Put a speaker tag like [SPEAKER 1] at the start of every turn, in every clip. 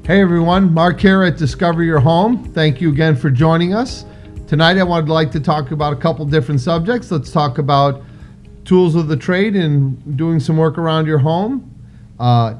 [SPEAKER 1] Hey everyone, Mark here at Discover Your Home. Thank you again for joining us. Tonight I would like to talk about a couple different subjects. Let's talk about tools of the trade and doing some work around your home,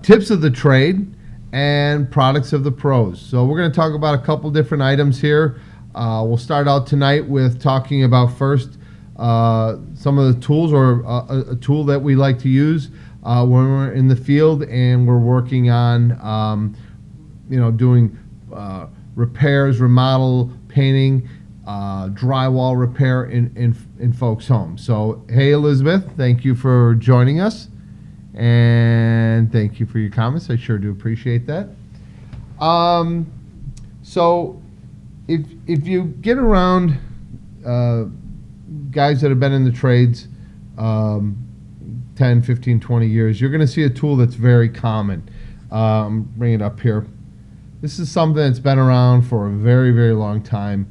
[SPEAKER 1] tips of the trade, and products of the pros. So we're going to talk about a couple different items here. We'll start out tonight with talking about first some of the tools, or a tool that we like to use when we're in the field and we're working on doing repairs, remodel, painting, drywall repair in folks' homes. So, hey Elizabeth, thank you for joining us, and thank you for your comments. I sure do appreciate that. So, if you get around guys that have been in the trades 10, 15, 20 years, you're going to see a tool that's very common. Bring it up here. This is something that's been around for a very, very long time.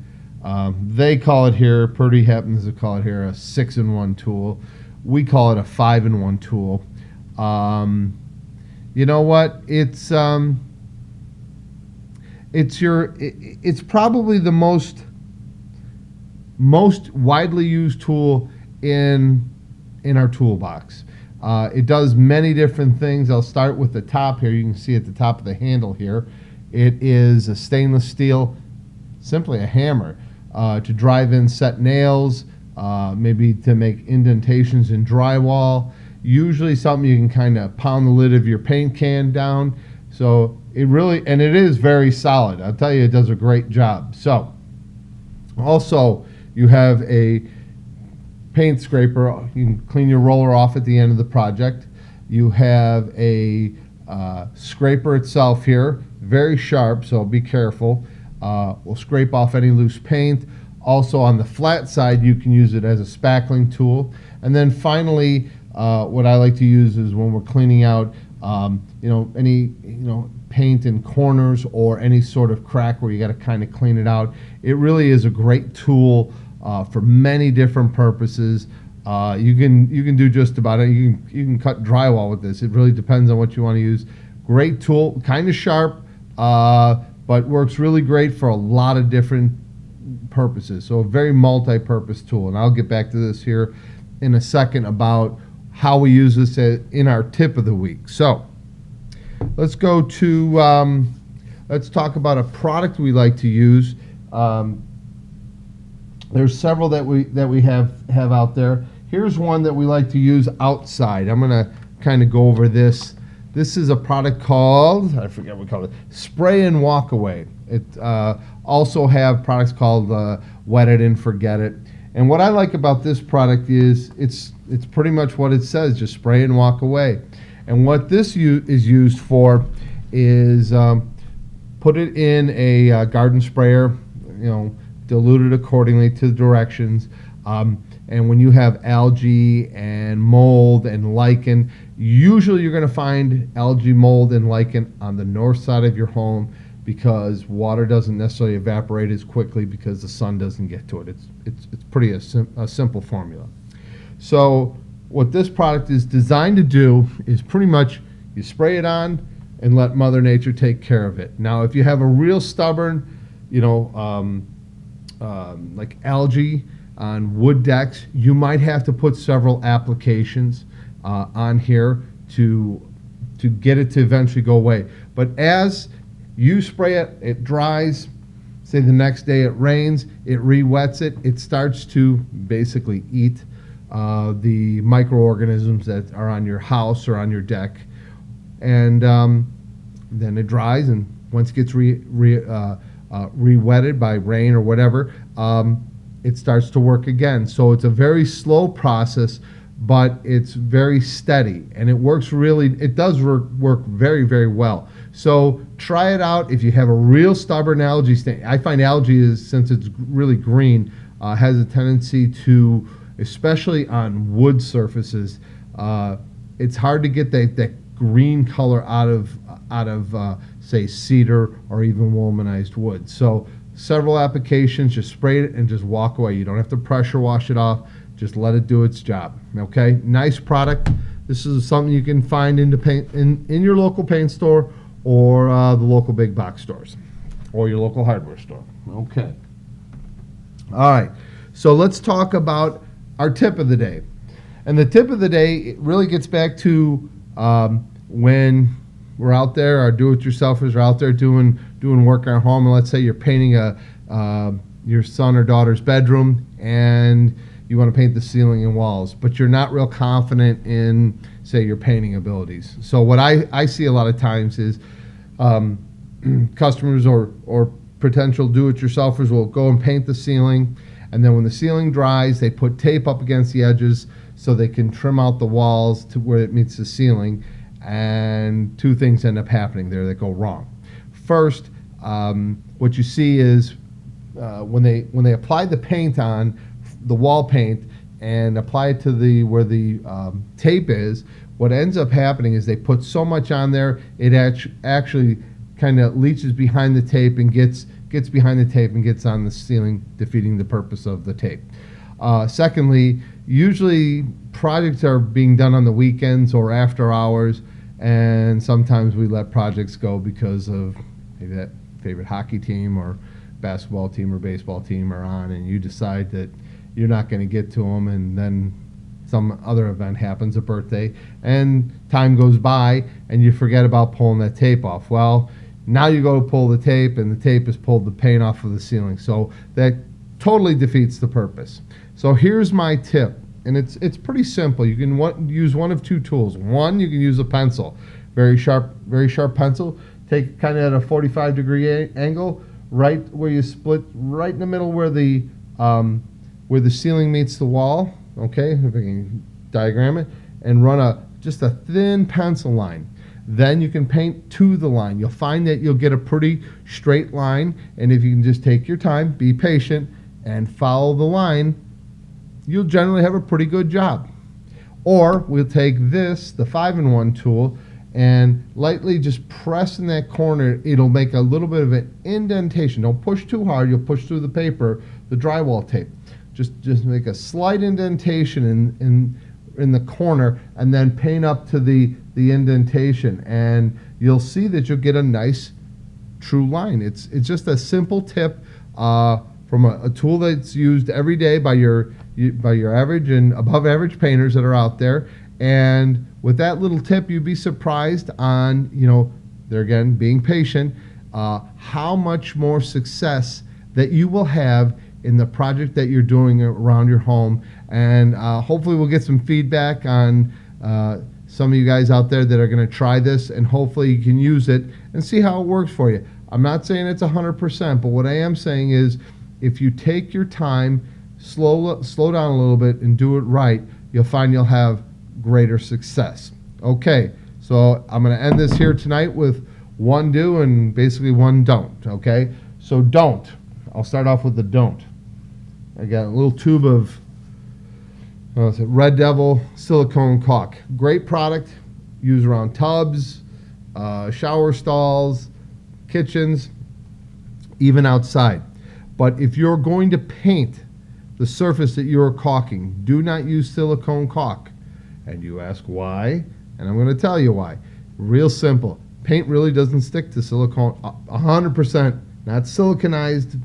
[SPEAKER 1] They call it here, Purdy happens to call it here, a 6-in-1 tool. We call it a 5-in-1 tool. You know what? It's probably the most widely used tool in our toolbox. It does many different things. I'll start with the top here. You can see at the top of the handle here, it is a stainless steel, simply a hammer, to drive in set nails, maybe to make indentations in drywall. Usually something you can kind of pound the lid of your paint can down. So it is very solid. I'll tell you, it does a great job. So also you have a paint scraper. You can clean your roller off at the end of the project. You have a scraper itself here, very sharp, so be careful. We'll scrape off any loose paint. Also on the flat side, you can use it as a spackling tool. And then finally, what I like to use is when we're cleaning out any paint in corners or any sort of crack where you got to kind of clean it out. It really is a great tool for many different purposes. You can do just about it. You can cut drywall with this. It really depends on what you want to use. Great tool, kind of sharp, but works really great for a lot of different purposes. So a very multi-purpose tool. And I'll get back to this here in a second about how we use this in our tip of the week. So let's go to let's talk about a product we like to use. There's several that we have out there. Here's one that we like to use outside. I'm going to kind of go over this. This is a product called, I forget what we call it, Spray and Walk Away. It also have products called Wet It and Forget It. And what I like about this product is it's pretty much what it says, just spray and walk away. And what this is used for is put it in a garden sprayer, dilute it accordingly to the directions. And when you have algae and mold and lichen, usually you're going to find algae, mold, and lichen on the north side of your home because water doesn't necessarily evaporate as quickly because the sun doesn't get to it. It's pretty a simple formula. So what this product is designed to do is pretty much you spray it on and let Mother Nature take care of it. Now, if you have a real stubborn, like algae on wood decks, you might have to put several applications on here to get it to eventually go away. But as you spray it, it dries. Say the next day it rains, it re-wets it. It starts to basically eat the microorganisms that are on your house or on your deck, and then it dries. And once it gets re-wetted by rain or whatever, it starts to work again. So it's a very slow process, but it's very steady, and it does work very, very well. So try it out if you have a real stubborn algae stain. I find algae since it's really green, has a tendency to, especially on wood surfaces, it's hard to get that green color out of say cedar or even womanized wood. So several applications, just spray it and just walk away. You don't have to pressure wash it off. Just let it do its job. Okay, nice product. This is something you can find in your local paint store or the local big box stores or your local hardware store. Okay. All right. So let's talk about our tip of the day. And the tip of the day, it really gets back to when we're out there, our do-it-yourselfers are out there doing work in our home, and let's say you're painting your son or daughter's bedroom, and you want to paint the ceiling and walls, but you're not real confident in, say, your painting abilities. So what I see a lot of times is customers or potential do-it-yourselfers will go and paint the ceiling, and then when the ceiling dries, they put tape up against the edges so they can trim out the walls to where it meets the ceiling, and two things end up happening there that go wrong. First, what you see is when they apply the paint on the wall paint and apply it to where the tape is, what ends up happening is they put so much on there, it actually kind of leaches behind the tape and gets behind the tape and gets on the ceiling, defeating the purpose of the tape. Secondly, usually projects are being done on the weekends or after hours, and sometimes we let projects go because of maybe that favorite hockey team or basketball team or baseball team are on, and you decide that you're not going to get to them, and then some other event happens, a birthday, and time goes by and you forget about pulling that tape off. Well, now you go to pull the tape and the tape has pulled the paint off of the ceiling. So that totally defeats the purpose. So here's my tip, and it's pretty simple. You can use one of two tools. One, you can use a pencil, very sharp pencil. Take it kind of at a 45-degree angle, right where you split, right in the middle where the ceiling meets the wall. Okay, if I can diagram it, and run just a thin pencil line. Then you can paint to the line. You'll find that you'll get a pretty straight line, and if you can just take your time, be patient, and follow the line, you'll generally have a pretty good job. Or we'll take this, the 5-in-1 tool, and lightly just press in that corner. It'll make a little bit of an indentation. Don't push too hard. You'll push through the paper, the drywall tape. Just make a slight indentation in the corner, and then paint up to the indentation, and you'll see that you'll get a nice true line. It's just a simple tip from a tool that's used every day by your average and above average painters that are out there. And with that little tip, you'd be surprised on, there again, being patient, how much more success that you will have in the project that you're doing around your home. And hopefully we'll get some feedback on some of you guys out there that are going to try this, and hopefully you can use it and see how it works for you. I'm not saying it's 100%, but what I am saying is if you take your time, slow down a little bit and do it right, you'll find you'll have greater success. Okay, so I'm going to end this here tonight with one do and basically one don't. Okay, so don't. I'll start off with the don't. I got a little tube of Red Devil silicone caulk. Great product. Used around tubs, shower stalls, kitchens, even outside. But if you're going to paint the surface that you're caulking, do not use silicone caulk. And you ask why? And I'm going to tell you why. Real simple. Paint really doesn't stick to silicone 100%, not siliconized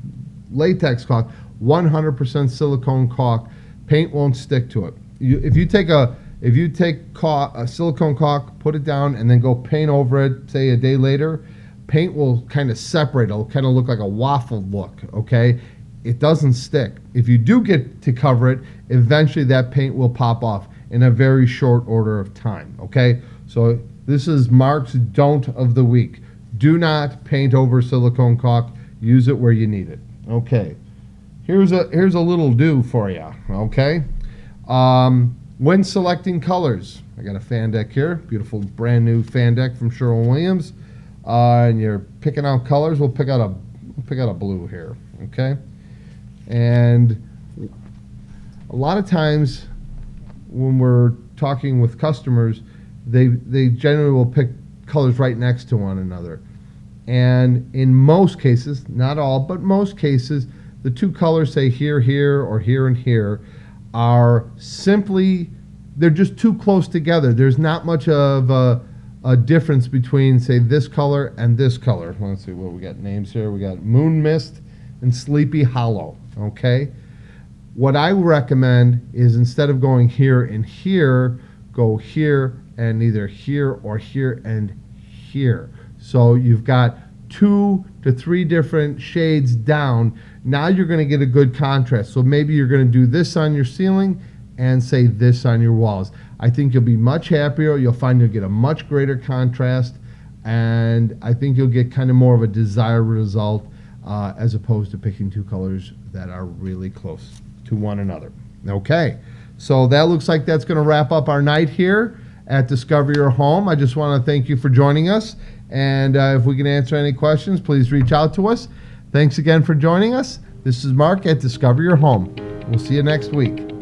[SPEAKER 1] latex caulk, 100% silicone caulk. Paint won't stick to it. If you take a silicone caulk, put it down, and then go paint over it, say a day later, paint will kind of separate. It'll kind of look like a waffled look, okay? It doesn't stick. If you do get to cover it, eventually that paint will pop off in a very short order of time, okay? So this is Mark's don't of the week. Do not paint over silicone caulk. Use it where you need it. Okay. Here's a little do for you, okay? When selecting colors, I got a fan deck here, beautiful brand new fan deck from Sherwin-Williams, and you're picking out colors. We'll pick out a blue here, okay? And a lot of times when we're talking with customers, they generally will pick colors right next to one another. And in most cases, not all, but most cases, the two colors, say here, here, or here and here, are simply, they're just too close together. There's not much of a difference between, say, this color and this color. Let's see what we got names here. We got Moon Mist and Sleepy Hollow, okay? What I recommend is instead of going here and here, go here and either here or here and here. So you've got 2 to 3 different shades down. Now you're going to get a good contrast. So maybe you're going to do this on your ceiling and say this on your walls. I think you'll be much happier. You'll find you'll get a much greater contrast, and I think you'll get kind of more of a desired result as opposed to picking 2 colors that are really close to one another. Okay, so that looks like that's going to wrap up our night here at Discover Your Home. I just want to thank you for joining us, and if we can answer any questions, please reach out to us. Thanks again for joining us. This is Mark at Discover Your Home. We'll see you next week.